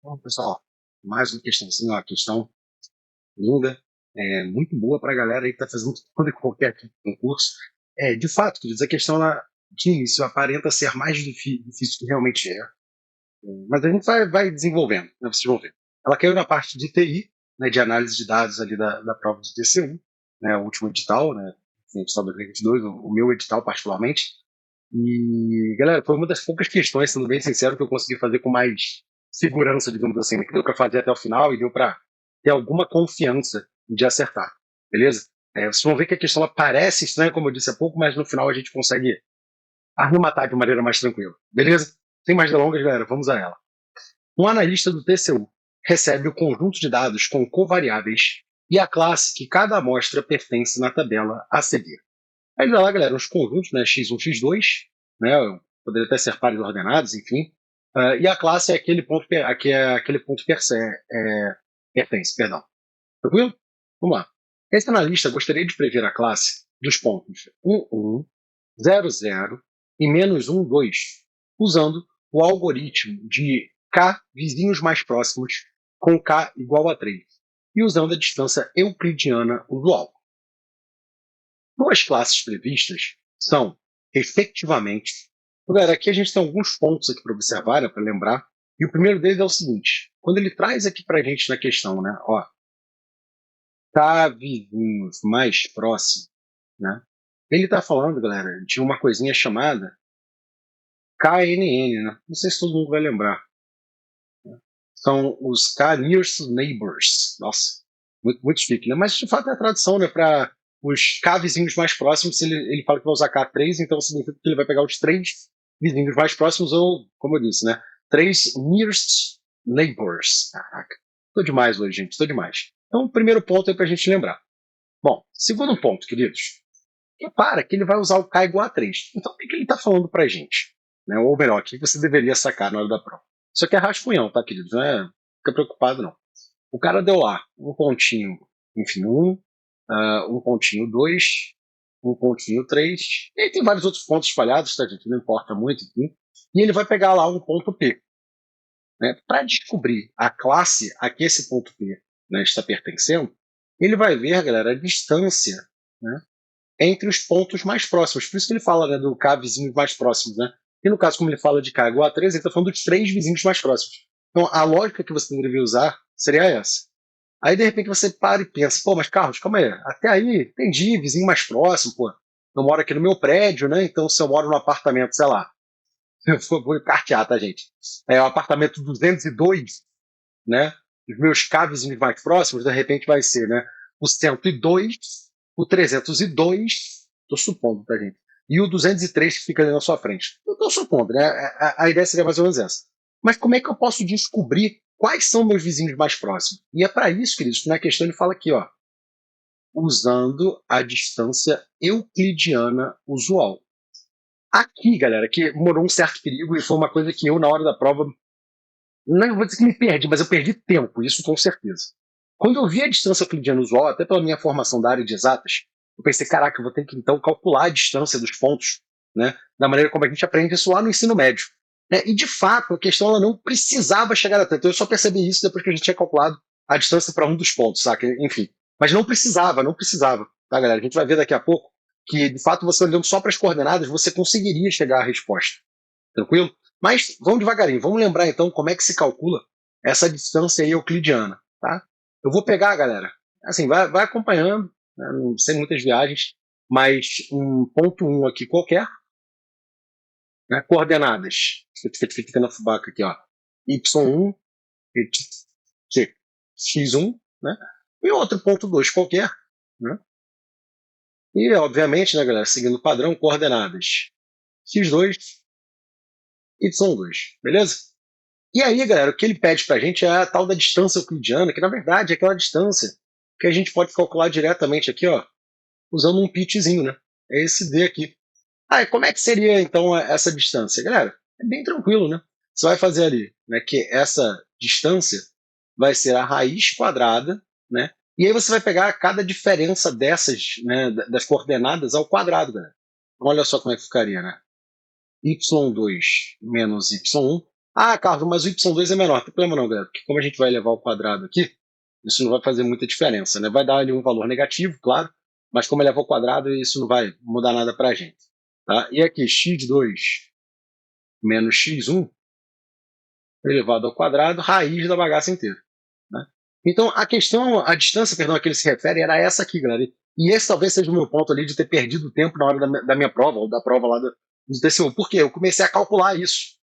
Bom, pessoal, mais uma questãozinha, uma questão linda, muito boa para a galera aí que está fazendo todo e qualquer tipo de concurso. De fato, queridos, a questão ela, de início aparenta ser mais difícil que realmente é, mas a gente vai desenvolvendo, né, vocês vão ver. Ela caiu na parte de TI, né, de análise de dados ali da prova de TCU, né, o último edital, né, edital 2022, o meu edital particularmente. E, galera, foi uma das poucas questões, sendo bem sincero, que eu consegui fazer com mais segurança, digamos assim, né? Que deu para fazer até o final e deu para ter alguma confiança de acertar, beleza? Vocês vão ver que a questão ela parece estranha, como eu disse há pouco, mas no final a gente consegue arrematar de maneira mais tranquila, beleza? Sem mais delongas, galera, vamos a ela. Um analista do TCU recebe o conjunto de dados com covariáveis e a classe que cada amostra pertence na tabela a seguir. Aí dá lá, galera, os conjuntos, né, x1, x2, né, poderia até ser pares ordenados, enfim. E a classe é aquele ponto, aquele ponto pertence, perdão. Tranquilo? Vamos lá. Esse analista gostaria de prever a classe dos pontos 1, 1, 0, 0 e menos 1, 2, usando o algoritmo de k vizinhos mais próximos com k igual a 3 e usando a distância euclidiana usual. Duas classes previstas são, efetivamente. Galera, aqui a gente tem alguns pontos aqui para observar, né, para lembrar. E o primeiro deles é o seguinte: quando ele traz aqui para a gente na questão, né, ó, tá vizinhos mais próximos, né? Ele está falando, galera, de uma coisinha chamada KNN, né? Não sei se todo mundo vai lembrar. São os K Nearest Neighbors. Nossa, muito chique, né? Mas de fato é a tradução, né, para os K vizinhos mais próximos. Se ele fala que vai usar K3, então significa que ele vai pegar os três vizinhos mais próximos, ou, como eu disse, né, três Nearest Neighbors. Caraca, tô demais hoje, gente, tô demais. Então, o primeiro ponto é para a gente lembrar. Bom, segundo ponto, queridos. Repara que ele vai usar o K igual a 3. Então, o que ele está falando para a gente? Né? Ou melhor, o que você deveria sacar na hora da prova? Isso aqui é rascunhão, tá, queridos? Não fica preocupado, não. O cara deu lá um pontinho, enfim, 1, um pontinho 2, um pontinho 3. E aí tem vários outros pontos espalhados, tá, gente? Não importa muito, enfim. E ele vai pegar lá um ponto P. Né? Para descobrir a classe a que esse ponto P, né, está pertencendo, ele vai ver, galera, a distância, né, entre os pontos mais próximos. Por isso que ele fala, né, do K vizinhos mais próximos. Né? E no caso, como ele fala de K igual a 3, ele está falando dos três vizinhos mais próximos. Então, a lógica que você deveria usar seria essa. Aí, de repente, você para e pensa, pô, mas Carlos, calma aí, até aí, entendi, vizinho mais próximo, pô. Eu moro aqui no meu prédio, né? Então, se eu moro num apartamento, sei lá, eu vou cartear, tá, gente? É o apartamento 202, né? Os meus K vizinhos mais próximos, de repente, vai ser, né? O 102, o 302, tô supondo, tá, gente? E o 203 que fica ali na sua frente. Eu tô supondo, né? A ideia seria mais ou menos essa. Mas como é que eu posso descobrir quais são meus vizinhos mais próximos? E é para isso, queridos, que na questão ele fala aqui, ó, usando a distância euclidiana usual. Aqui, galera, que morou um certo perigo e foi uma coisa que eu, na hora da prova, não vou dizer que me perdi, mas eu perdi tempo, isso com certeza. Quando eu vi a distância euclidiana usual, até pela minha formação da área de exatas, eu pensei, caraca, eu vou ter que então calcular a distância dos pontos, né, da maneira como a gente aprende isso lá no ensino médio. Né? E de fato, a questão ela não precisava chegar a tanto. Eu só percebi isso depois que a gente tinha calculado a distância para um dos pontos, saca? Enfim. Mas não precisava, não precisava. Tá, galera? A gente vai ver daqui a pouco que, de fato, você olhando só para as coordenadas, você conseguiria chegar à resposta. Tranquilo? Mas vamos devagarinho, vamos lembrar então como é que se calcula essa distância aí euclidiana, tá? Eu vou pegar, galera, assim, vai acompanhando, né, sem muitas viagens, mas um ponto 1 aqui qualquer, né, coordenadas, fica na fubaca aqui, ó, y1, x1, né, e outro ponto 2 qualquer, né, e obviamente, né, galera, seguindo o padrão, coordenadas x2, y2, beleza? E aí, galera, o que ele pede para a gente é a tal da distância euclidiana, que na verdade é aquela distância que a gente pode calcular diretamente aqui, ó, usando um pitzinho, né? É esse D aqui. Ah, e como é que seria então essa distância? Galera, é bem tranquilo, né? Você vai fazer ali, né, que essa distância vai ser a raiz quadrada, né? E aí você vai pegar cada diferença dessas, né, das coordenadas ao quadrado, galera. Então, olha só como é que ficaria, né? Y2 menos Y1 Ah, Carlos, mas o y2 é menor. Não tem problema não, galera, porque como a gente vai levar ao quadrado aqui, isso não vai fazer muita diferença, né? Vai dar ali um valor negativo, claro, mas como eleva ao quadrado, isso não vai mudar nada para a gente. Tá? E aqui, x2 menos x1 elevado ao quadrado, raiz da bagaça inteira. Né? Então, a distância, perdão, a que ele se refere era essa aqui, galera. E esse talvez seja o meu ponto ali de ter perdido tempo na hora da minha prova, ou da prova lá do TCU. Por quê? Eu comecei a calcular isso.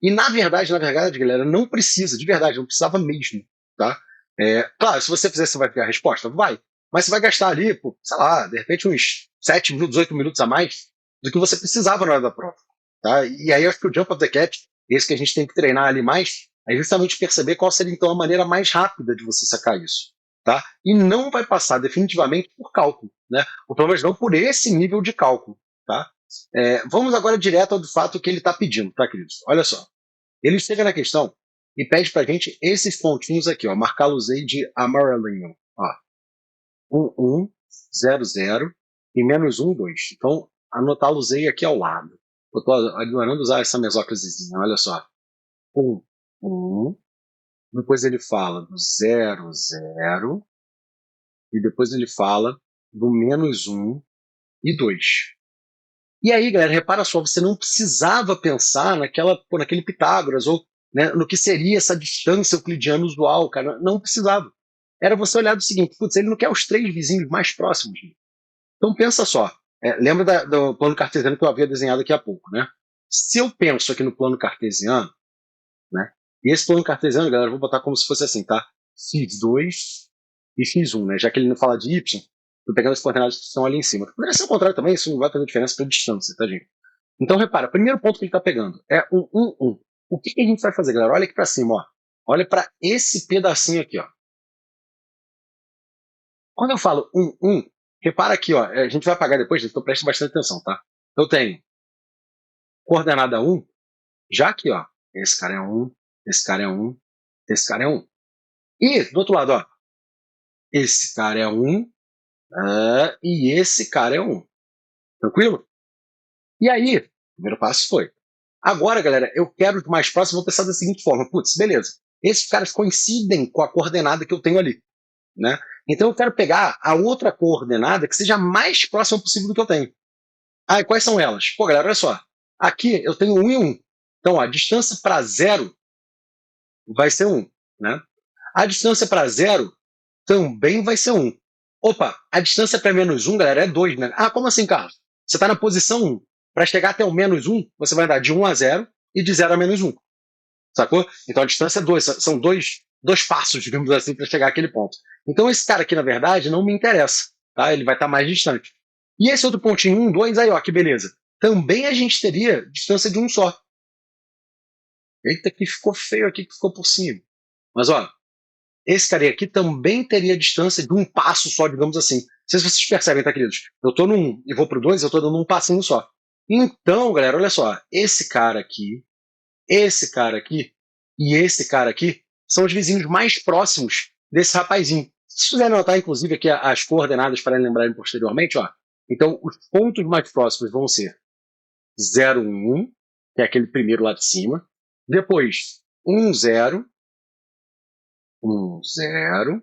E na verdade, galera, não precisa, de verdade, não precisava mesmo. Tá? Claro, se você fizer, você vai ter a resposta? Vai. Mas você vai gastar ali, sei lá, de repente uns 7 minutos, 8 minutos a mais do que você precisava na hora da prova. Tá? E aí eu acho que o jump of the cat, esse que a gente tem que treinar ali mais, é justamente perceber qual seria então a maneira mais rápida de você sacar isso. Tá? E não vai passar definitivamente por cálculo, né? Ou pelo menos não por esse nível de cálculo. Tá? Vamos agora direto ao fato que ele está pedindo, tá, queridos? Olha só. Ele chega na questão e pede pra gente esses pontinhos aqui, ó, marcá-los aí de amarelinho. Ó, 1, 1, 0, 0 e menos 1, 2. Então, anotá-los aí aqui ao lado. Eu estou adorando usar essa mesócrasezinha, olha só. 1, 1. Depois ele fala do 0, 0. E depois ele fala do menos 1 e 2. E aí, galera, repara só, você não precisava pensar naquele Pitágoras ou, né, no que seria essa distância euclidiana usual, cara. Não precisava. Era você olhar do seguinte, putz, ele não quer os 3 vizinhos mais próximos. Então pensa só, lembra do plano cartesiano que eu havia desenhado aqui há pouco, né? Se eu penso aqui no plano cartesiano, né? E esse plano cartesiano, galera, eu vou botar como se fosse assim, tá? x2 e x1, né? Já que ele não fala de y, tô pegando as coordenadas que estão ali em cima. Poderia ser o contrário também, isso não vai fazer diferença para a distância, tá, gente? Então, repara, o primeiro ponto que ele está pegando é um 1, 1. O que a gente vai fazer, galera? Olha aqui para cima, ó. Olha para esse pedacinho aqui, ó. Quando eu falo 1, 1, repara aqui, ó. A gente vai apagar depois, então preste bastante atenção, tá? Eu tenho coordenada 1, já aqui, ó. Esse cara é 1, esse cara é 1, esse cara é 1. E, do outro lado, ó. Esse cara é 1, e esse cara é 1. Tranquilo? E aí, o primeiro passo foi. Agora, galera, eu quero os mais próximos, vou pensar da seguinte forma. Putz, beleza. Esses caras coincidem com a coordenada que eu tenho ali. Né? Então eu quero pegar a outra coordenada que seja mais próxima possível do que eu tenho. Ah, e quais são elas? Pô, galera, olha só. Aqui eu tenho 1 e 1. Então, ó, a distância para 0 vai ser 1. Né? A distância para 0 também vai ser 1. Opa, a distância para menos 1, galera, é 2. Né? Ah, como assim, Carlos? Você está na posição 1. Para chegar até o menos 1, você vai andar de 1 a 0 e de 0 a menos 1. Sacou? Então a distância é 2. São dois passos, digamos assim, para chegar àquele ponto. Então esse cara aqui, na verdade, não me interessa. Tá? Ele vai estar mais distante. E esse outro pontinho, 1, 2, aí, ó, que beleza. Também a gente teria distância de um só. Eita, que ficou feio aqui, que ficou por cima. Mas, ó, esse cara aqui também teria distância de um passo só, digamos assim. Não sei se vocês percebem, tá, queridos? Eu tô no 1 e vou pro 2, eu tô dando um passinho só. Então, galera, olha só. Esse cara aqui e esse cara aqui são os vizinhos mais próximos desse rapazinho. Se vocês quiserem anotar, inclusive, aqui as coordenadas para lembrarem posteriormente, ó. Então, os pontos mais próximos vão ser 0, 1, que é aquele primeiro lá de cima. Depois, 1, 0. 1, 0.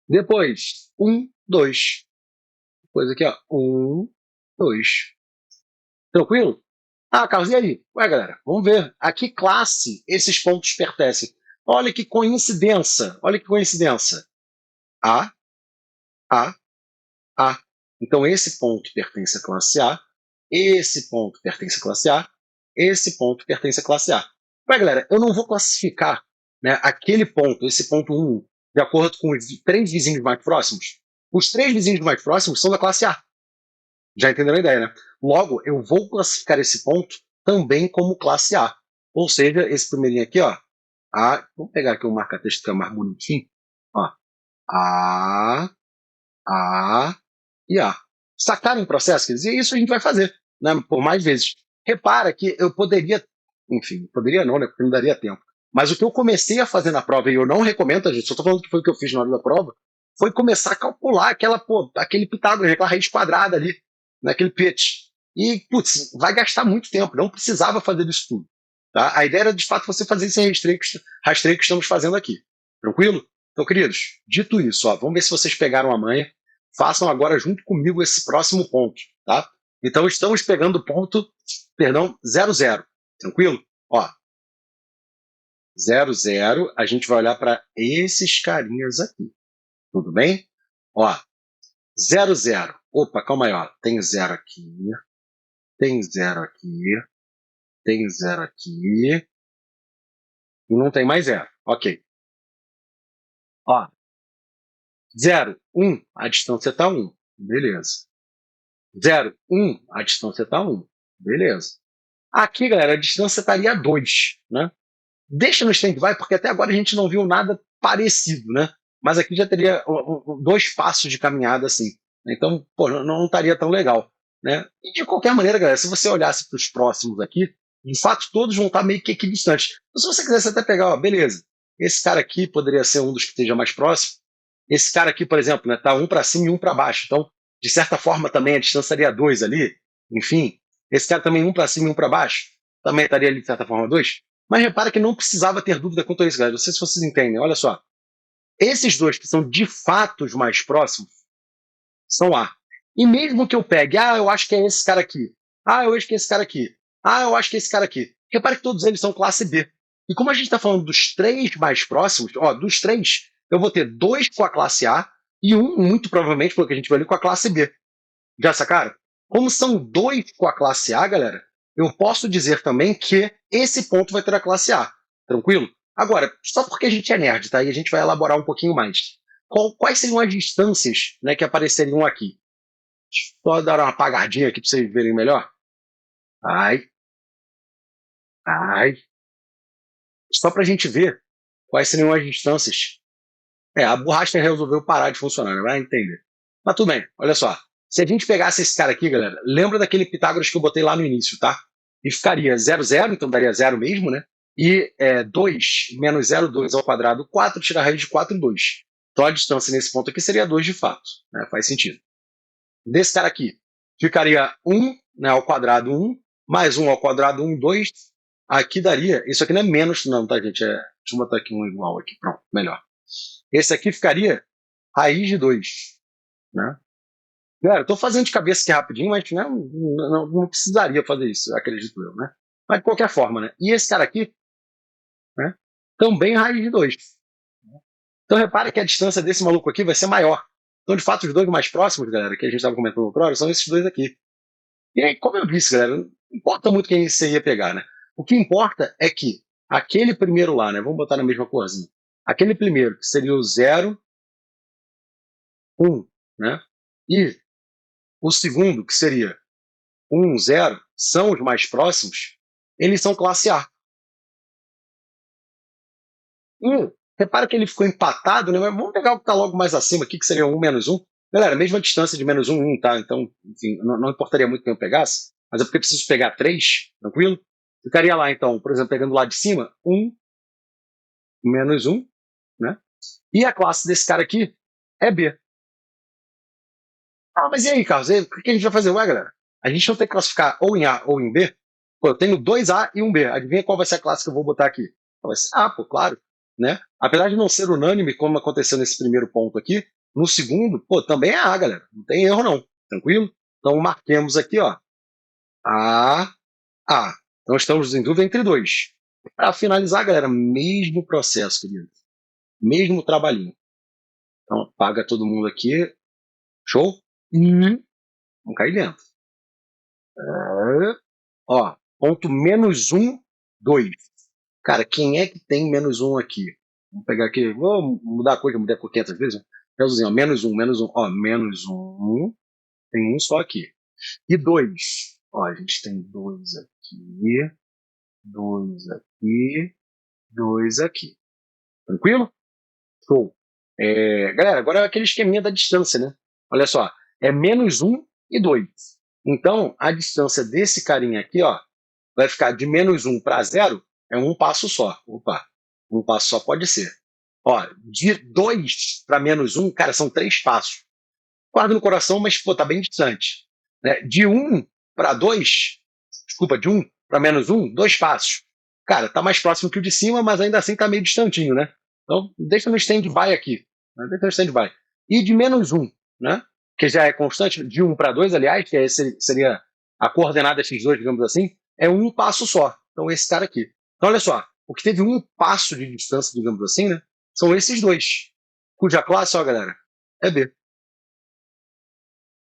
Depois, 1, 2. Depois aqui, ó, 1, 2. Tranquilo? Ah, Carlos, e aí? Ué, galera, vamos ver. A que classe esses pontos pertencem? Olha que coincidência. Olha que coincidência. A, A, A. Então, esse ponto pertence à classe A, esse ponto pertence à classe A, esse ponto pertence à classe A. Ué, galera, eu não vou classificar, né, aquele ponto, esse ponto 1, de acordo com os 3 vizinhos mais próximos? Os 3 vizinhos mais próximos são da classe A. Já entenderam a ideia, né? Logo, eu vou classificar esse ponto também como classe A. Ou seja, esse primeirinho aqui, ó, A, vamos pegar aqui um marca-texto que é mais bonitinho, ó, A, e A. Sacaram o processo, quer dizer, isso a gente vai fazer, né, por mais vezes. Repara que eu poderia, enfim, poderia não, né, porque não daria tempo. Mas o que eu comecei a fazer na prova, e eu não recomendo, gente, só estou falando que foi o que eu fiz na hora da prova, foi começar a calcular aquele Pitágoras, aquela raiz quadrada ali, naquele pitch. E, putz, vai gastar muito tempo, não precisava fazer isso tudo. Tá? A ideia era, de fato, você fazer esse rastreio que estamos fazendo aqui. Tranquilo? Então, queridos, dito isso, ó, vamos ver se vocês pegaram a manha. Façam agora junto comigo esse próximo ponto. Tá? Então, estamos pegando o ponto, perdão, 0, 0. Tranquilo? Ó, 0, 0, a gente vai olhar para esses carinhas aqui. Tudo bem? Ó, 0, 0. Opa, calma aí, ó. Tem 0 aqui, tem 0 aqui, tem 0 aqui, e não tem mais 0. Ok. Ó, 0, 1, a distância está 1. Beleza. 0, 1, a distância está 1. Beleza. Aqui, galera, a distância estaria 2, né? Deixa no stand-by, porque até agora a gente não viu nada parecido, né? Mas aqui já teria 2 passos de caminhada assim. Então, pô, não estaria tão legal, né? E de qualquer maneira, galera, se você olhasse para os próximos aqui, de fato, todos vão estar meio que equidistantes. Então, se você quisesse até pegar, ó, beleza, esse cara aqui poderia ser um dos que esteja mais próximo. Esse cara aqui, por exemplo, né, tá um para cima e um para baixo. Então, de certa forma, também a distância seria 2 ali. Enfim, esse cara também um para cima e um para baixo. Também estaria ali, de certa forma, 2. Mas repara que não precisava ter dúvida quanto a isso, galera. Não sei se vocês entendem. Olha só. Esses dois que são de fato os mais próximos são A. E mesmo que eu pegue, eu acho que é esse cara aqui. Eu acho que é esse cara aqui. Eu acho que é esse cara aqui. Repare que todos eles são classe B. E como a gente está falando dos 3 mais próximos, ó, dos 3, eu vou ter 2 com a classe A e um, muito provavelmente, pelo que a gente vai ali, com a classe B. Já sacaram? Como são 2 com a classe A, galera, eu posso dizer também que esse ponto vai ter a classe A. Tranquilo? Agora, só porque a gente é nerd, tá? E a gente vai elaborar um pouquinho mais. Quais seriam as distâncias, né, que apareceriam aqui? Deixa eu só dar uma apagadinha aqui para vocês verem melhor. Ai. Só para a gente ver quais seriam as distâncias. A borracha resolveu parar de funcionar, né? Vai entender. Mas tudo bem, olha só. Se a gente pegasse esse cara aqui, galera, lembra daquele Pitágoras que eu botei lá no início, tá? E ficaria 0, 0, então daria 0 mesmo, né? E 2 menos 0, 2 ao quadrado, 4, tira a raiz de 4, 2. Então a distância nesse ponto aqui seria 2 de fato, né? Faz sentido. Desse cara aqui, ficaria 1, né, ao quadrado 1, mais 1 ao quadrado 1, 2. Aqui daria, isso aqui não é menos, não, tá, gente? Deixa eu botar aqui um igual aqui, pronto, melhor. Esse aqui ficaria raiz de 2, né? Galera, eu tô fazendo de cabeça aqui rapidinho, mas né, não precisaria fazer isso, acredito eu, né? Mas de qualquer forma, né? E esse cara aqui, né? Também raiz de 2. Então repare que a distância desse maluco aqui vai ser maior. Então, de fato, os dois mais próximos, galera, que a gente estava comentando outra hora, são esses dois aqui. E aí, como eu disse, galera, não importa muito quem você ia pegar, né? O que importa é que aquele primeiro lá, né? Vamos botar na mesma corzinha. Aquele primeiro, que seria o 0, 1, né? E o segundo, que seria 1, 0, são os mais próximos, eles são classe A. Repara que ele ficou empatado, né? Mas vamos pegar o que está logo mais acima aqui, que seria 1 menos 1. Galera, mesma distância de menos 1, 1, tá? Então, enfim, não importaria muito quem eu pegasse, mas é porque eu preciso pegar 3, tranquilo? Ficaria lá, então, por exemplo, pegando lá de cima, 1 menos 1, né? E a classe desse cara aqui é B. Mas e aí, Carlos? O que a gente vai fazer? Ué, galera, a gente não tem que classificar ou em A ou em B? Pô, eu tenho 2A e um B. Adivinha qual vai ser a classe que eu vou botar aqui? Vai ser A, pô, claro. Né? Apesar de não ser unânime, como aconteceu nesse primeiro ponto aqui, no segundo, pô, também é A, galera. Não tem erro, não. Tranquilo? Então, marquemos aqui, ó. A. Então, estamos em dúvida entre 2. Para finalizar, galera, mesmo processo, querido. Mesmo trabalhinho. Então, apaga todo mundo aqui. Show? Vamos cair dentro. Ó, ponto menos 1, 2. Cara, quem é que tem menos 1 aqui? Vamos pegar aqui, vou mudar a cor, já mudei a cor 500 vezes. Ó, menos 1, menos 1. Ó, menos 1. Tem um só aqui. E 2. Ó, a gente tem 2 aqui. 2 aqui. 2 aqui. Tranquilo? Show. Galera, agora é aquele esqueminha da distância, né? Olha só. É menos 1 e 2. Então, a distância desse carinha aqui, ó, vai ficar de menos 1 para 0, é um passo só. Opa, um passo só pode ser. Ó, de 2 para menos 1, cara, são 3 passos. Guarda no coração, mas, pô, tá bem distante. Né? De 1 para 2, desculpa, de 1 para menos 1, 2 passos. cara, tá mais próximo que o de cima, mas ainda assim tá meio distantinho, né? Então, deixa no stand-by aqui. Né? Deixa no stand-by. E de -1, né? Que já é constante, de 1 para 2, aliás, que seria a coordenada x2, digamos assim, é um passo só. Então, esse cara aqui. Então, olha só, o que teve um passo de distância, digamos assim, né? São esses dois. Cuja classe, ó, galera, é B.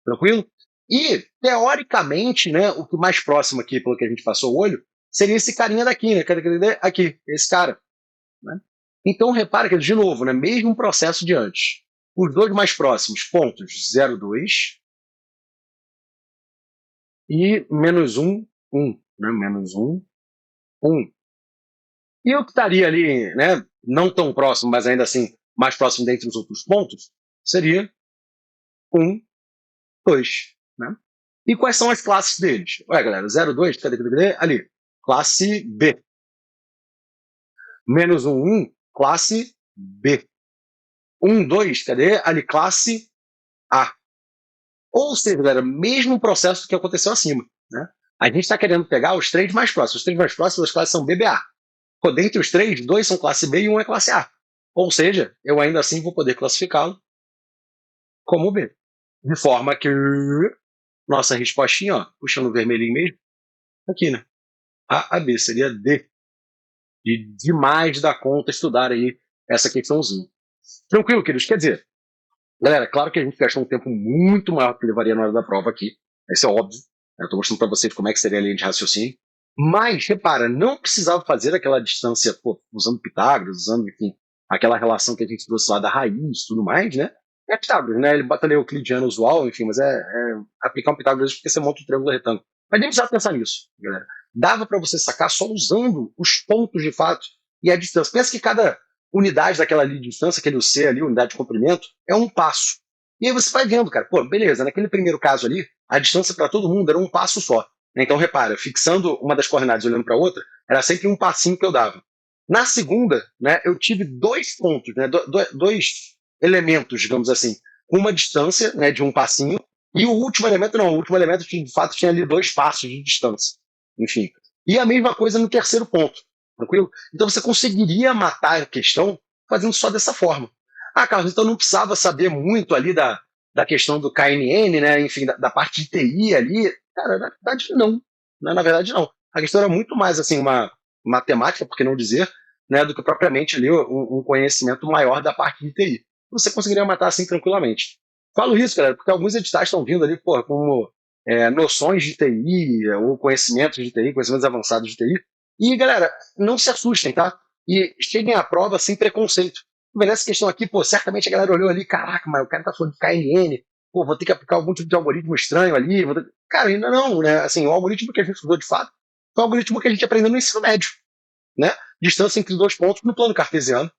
Tranquilo? E, teoricamente, né, o que mais próximo aqui, pelo que a gente passou o olho, seria esse carinha daqui, né? Aqui, esse cara. Né? Então, repara que, de novo, né, mesmo processo de antes. Os dois mais próximos, pontos 0, 2 e -1, 1. Né? -1, 1. E o que estaria ali, né, não tão próximo, mas ainda assim mais próximo dentre os outros pontos, seria 1, 2. Né? E quais são as classes deles? Olha, galera, 0, 2, cadê? Ali, classe B. -1, 1, classe B. 1, 2, cadê? Ali, classe A. Ou seja, galera, mesmo processo que aconteceu acima. Né? A gente está querendo pegar os três mais próximos. Os três mais próximos, as classes são BBA. Pô, dentre os três, 2 são classe B e 1 é classe A. Ou seja, eu ainda assim vou poder classificá-lo como B. De forma que nossa respostinha, ó, puxando o vermelhinho mesmo, aqui, né? A B seria D. De demais da conta estudar aí essa questãozinha. Tranquilo, queridos? Quer dizer, galera, claro que a gente gastou um tempo muito maior que levaria na hora da prova aqui. Isso é óbvio. Eu estou mostrando para vocês como é que seria a linha de raciocínio. Mas, repara, não precisava fazer aquela distância, pô, usando Pitágoras, usando, enfim, aquela relação que a gente trouxe lá da raiz e tudo mais, né? É Pitágoras, né? Ele bota ali o euclidiano usual, enfim, mas é aplicar um Pitágoras porque você monta um triângulo retângulo. Mas nem precisava pensar nisso, galera. Dava para você sacar só usando os pontos de fato e a distância. Pensa que cada unidade daquela ali de distância, aquele C ali, unidade de comprimento, é um passo. E aí você vai vendo, cara, pô, beleza, naquele primeiro caso ali, a distância para todo mundo era um passo só. Então, repara, fixando uma das coordenadas olhando para a outra, era sempre um passinho que eu dava. Na segunda, né, eu tive dois pontos, né, dois elementos, digamos assim, com uma distância, né, de um passinho, e o último elemento não, o último elemento de fato tinha ali 2 passos de distância. Enfim. E a mesma coisa no terceiro ponto, tranquilo? Então você conseguiria matar a questão fazendo só dessa forma. Ah, Carlos, então não precisava saber muito ali da questão do KNN, né, enfim, da parte de TI ali. Cara, na verdade não. Na verdade não. A questão era muito mais assim uma matemática, por que não dizer, né, do que propriamente ali um conhecimento maior da parte de TI. Você conseguiria matar assim tranquilamente. Falo isso, galera, porque alguns editais estão vindo ali, porra, como noções de TI, ou conhecimentos de TI, conhecimentos avançados de TI. E, galera, não se assustem, tá? E cheguem à prova sem preconceito. Nessa questão aqui, pô, certamente a galera olhou ali, caraca, mas o cara tá falando de KNN, pô, vou ter que aplicar algum tipo de algoritmo estranho ali. Cara, ainda não, né? Assim, o algoritmo que a gente estudou de fato foi o algoritmo que a gente aprendeu no ensino médio, né? Distância entre 2 pontos no plano cartesiano.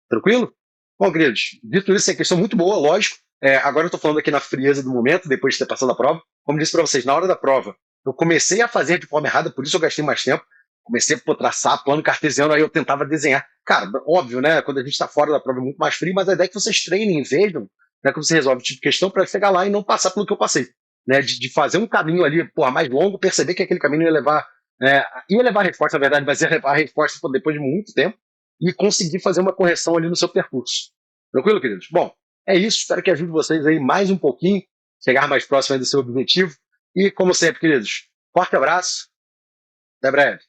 Tranquilo? Bom, queridos, dito isso, é questão muito boa, lógico. Agora eu estou falando aqui na frieza do momento, depois de ter passado a prova. Como disse para vocês, na hora da prova, eu comecei a fazer de forma errada, por isso eu gastei mais tempo. Comecei a traçar plano cartesiano, aí eu tentava desenhar. Cara, óbvio, né? Quando a gente está fora da prova é muito mais frio, mas a ideia é que vocês treinem e vejam, né, que você resolve o tipo de questão para chegar lá e não passar pelo que eu passei. Né, de fazer um caminho ali, porra, mais longo, perceber que aquele caminho ia levar a resposta, na verdade, mas ia levar a resposta depois de muito tempo e conseguir fazer uma correção ali no seu percurso. Tranquilo, queridos? Bom, é isso. Espero que ajude vocês aí mais um pouquinho, chegar mais próximo aí do seu objetivo. E, como sempre, queridos, forte abraço. Até breve.